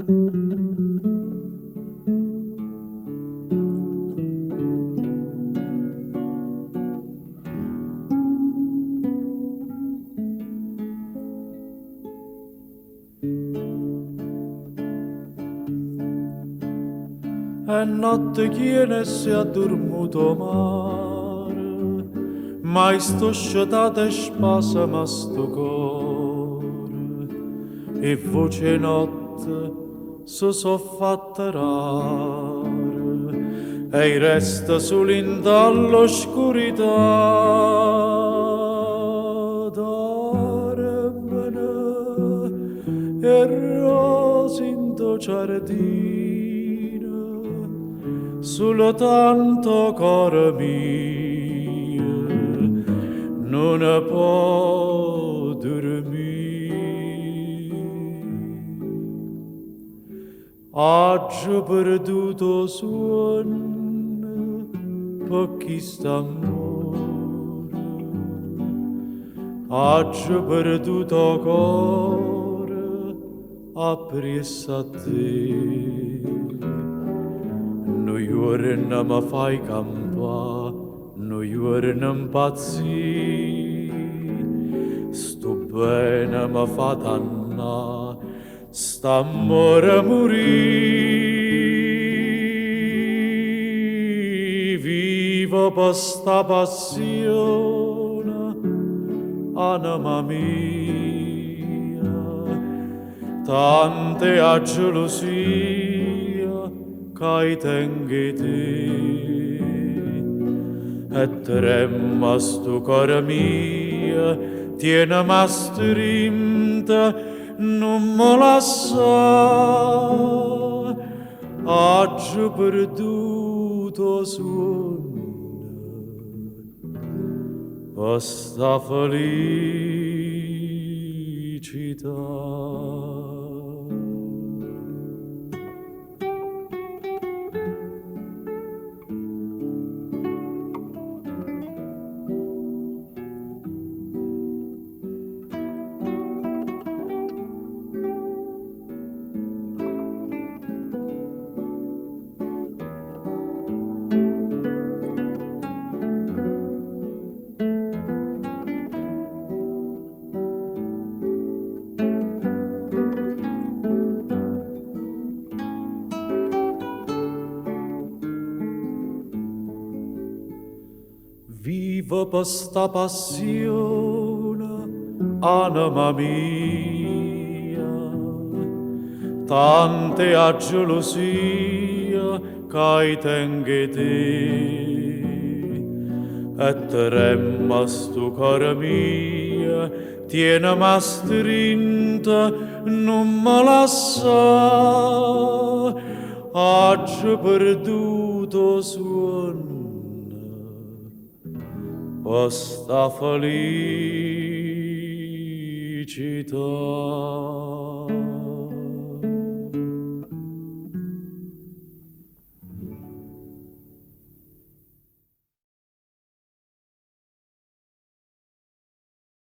E notte chiene si è dormuto mare, mai sto sciatata e spasa ma sto core, e voce notte so fatta rare, e resta solo in dall'oscurità. Dormene e rose in tuo giardino, solo tanto cuore mio non può dormire. Oggi perduto sonno per chi sta amore, oggi perduto cuore appresso a te. Noi ora non mi fai campare, noi ora non impazzire, sto bene mi fa danna, st'amore morì. Vivo per sta passione, anima mia, tante a gelosia che tengi te, e tremma sto cuore mio, tiene ma strinta, non me lascia, oggi perduto sonno, per sta felicità. Vivo per sta passione, anima mia, tante a gelosia che tengi te, e tremma sto cuore mio, tiene ma strinta, non me lascia, oggi perduto sonno, questa felicità.